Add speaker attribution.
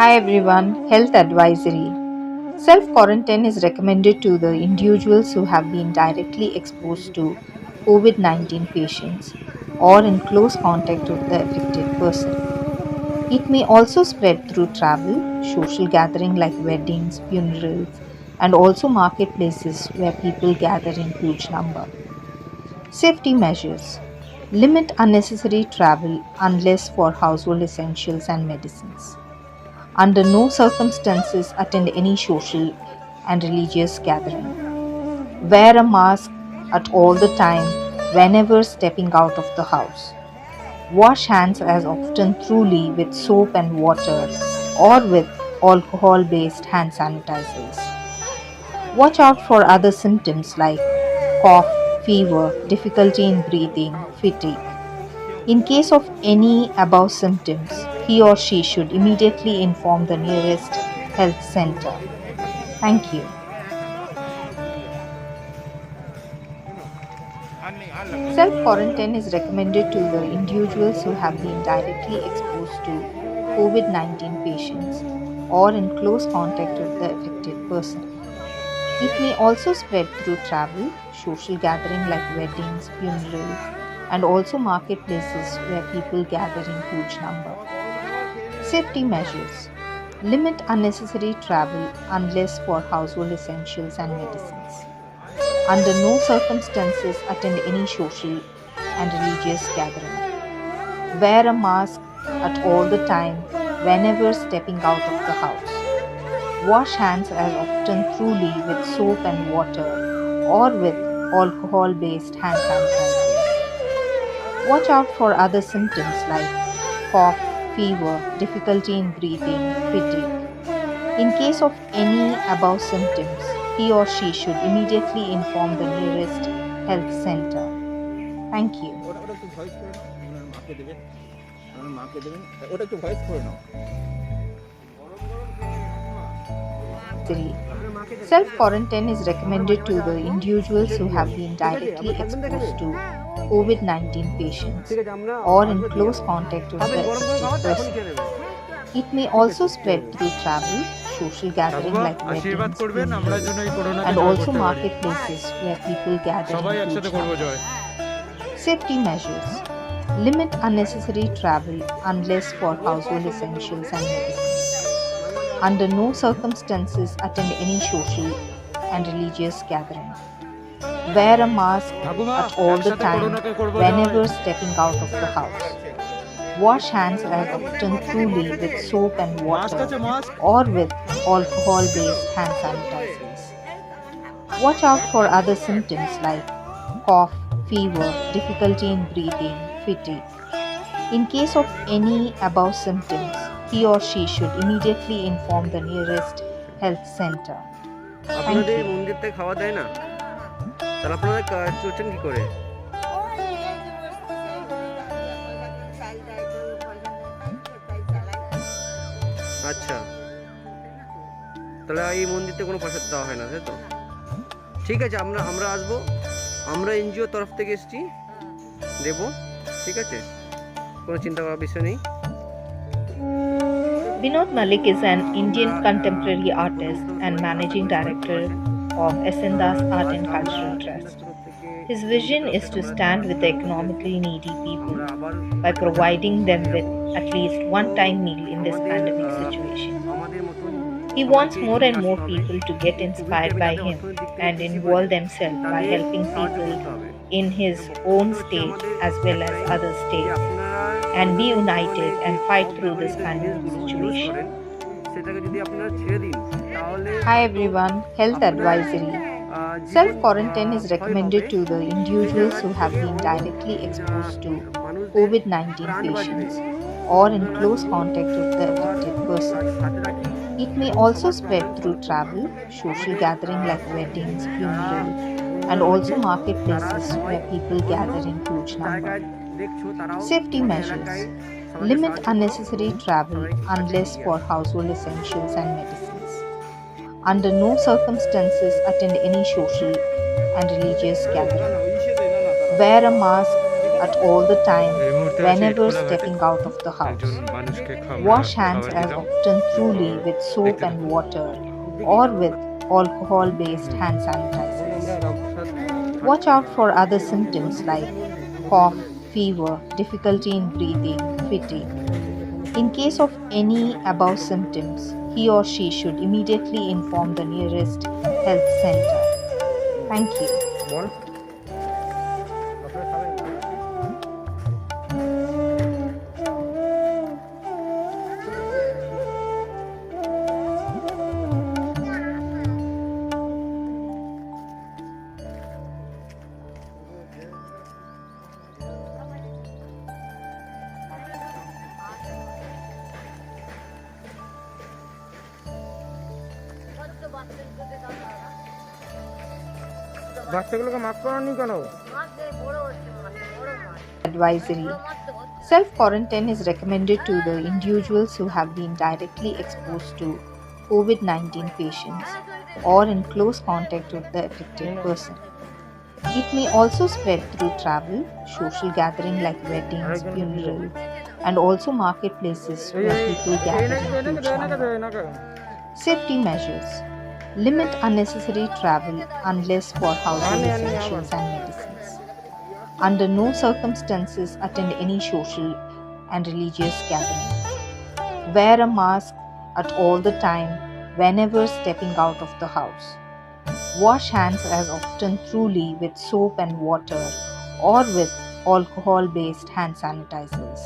Speaker 1: Hi everyone, health advisory. Self quarantine is recommended to the individuals who have been directly exposed to COVID 19 patients or in close contact with the affected person. It may also spread through travel, social gathering like weddings, funerals, and also marketplaces where people gather in huge number. Safety measures. Limit unnecessary travel unless for household essentials and medicines. Under no circumstances attend any social and religious gathering. Wear a mask at all the time whenever stepping out of the house. Wash hands as often thoroughly with soap and water or with alcohol based hand sanitizers. Watch out for other symptoms like cough, fever, difficulty in breathing, fatigue. In case of any above symptoms, he or she should immediately inform the nearest health center. Thank you. Self quarantine is recommended to the individuals who have been directly exposed to COVID 19 patients or in close contact with the affected person. It may also spread through travel, social gathering like weddings, funerals, and also marketplaces where people gather in huge number. Safety measures. Limit unnecessary travel unless for household essentials and medicines. Under no circumstances attend any social and religious gathering. Wear a mask at all the time whenever stepping out of the house. Wash hands as often thoroughly with soap and water or with alcohol based hand sanitizers. Watch out for other symptoms like cough, fever, difficulty in breathing, fatigue. In case of any above symptoms, he or she should immediately inform the nearest health center. Thank you. Three. Self quarantine is recommended to the individuals who have been directly exposed to COVID 19 patients or in close contact with the affected person. It may also spread through travel, social gathering like weddings, funerals, and also marketplaces where people gather in huge numbers. Safety measures. Limit unnecessary travel unless for household essentials and medicines. Under no circumstances attend any social and religious gathering. Wear a mask at all the time whenever stepping out of the house. Wash hands as often thoroughly with soap and water or with alcohol based hand sanitizers. Watch out for other symptoms like cough, fever, difficulty in breathing, fatigue. In case of any above symptoms, he or she should immediately inform the nearest health center. Thank
Speaker 2: আপনাদের
Speaker 1: you.
Speaker 2: মন্দির থেকে খাওয়া দেয় না? তাহলে আপনারা চলছেন কি করে? আচ্ছা, তাহলে এই মন্দির থেকে কোনো পয়সা দেওয়া হয় না, তাই তো? ঠিক আছে, আমরা আমরা আসবো, আমরা এনজিও তরফ থেকে এসেছি, দেব, ঠিক আছে, কোনো চিন্তা করার বিষয় নেই।
Speaker 1: Vinod Malik is an Indian contemporary artist and managing director of Esendas Art and Cultural Trust. His vision is to stand with the economically needy people by providing them with at least one-time meal in this pandemic situation. He wants more and more people to get inspired by him and involve themselves by helping people in his own state as well as other states and be united and fight through this pandemic situation. Hi everyone, health advisory. Self quarantine is recommended to the individuals who have been directly exposed to COVID 19 patients or in close contact with the affected person. It may also spread through travel, social gathering like weddings, funerals, and also marketplaces where people gather in huge
Speaker 2: জায়গায়
Speaker 1: numbers.
Speaker 2: দেখছো তারাও
Speaker 1: Safety
Speaker 2: তোমাদের
Speaker 1: measures.
Speaker 2: এলাকায় সবাইকে
Speaker 1: Limit
Speaker 2: সাহায্য করো,
Speaker 1: unnecessary travel
Speaker 2: সবাইকে কাছে
Speaker 1: unless
Speaker 2: এগিয়ে
Speaker 1: for
Speaker 2: আসো।
Speaker 1: household essentials and medicines. Under no circumstances attend any social and religious gathering. Wear a mask at all the time
Speaker 2: এই মুহূর্তে আছি
Speaker 1: whenever
Speaker 2: কোলাঘাটে,
Speaker 1: stepping out of the house.
Speaker 2: একজন মানুষকে আমরা
Speaker 1: Wash hands
Speaker 2: খাবার
Speaker 1: as
Speaker 2: দিলাম,
Speaker 1: often truly
Speaker 2: তারপর
Speaker 1: with soap
Speaker 2: দেখতে
Speaker 1: and
Speaker 2: থাকুন।
Speaker 1: water or with alcohol based hand sanitizers. Watch out for other symptoms like cough, fever, difficulty in breathing, fatigue. In case of any above symptoms, he or she should immediately inform the nearest health center. Thank you.
Speaker 2: বল বাচ্চাগুলোকে mask পরানি কেন?
Speaker 1: Advisory. Self quarantine is recommended to the individuals who have been directly exposed to COVID 19 patients or in close contact with the affected person. It may also spread through travel, social gathering like weddings, funerals, and also marketplaces where people gather in huge numbers. Safety measures. Limit unnecessary travel unless for household essentials and medicines. Under no circumstances attend any social and religious gathering. Wear a mask at all the time whenever stepping out of the house. Wash hands as often truly with soap and water or with alcohol based hand sanitizers.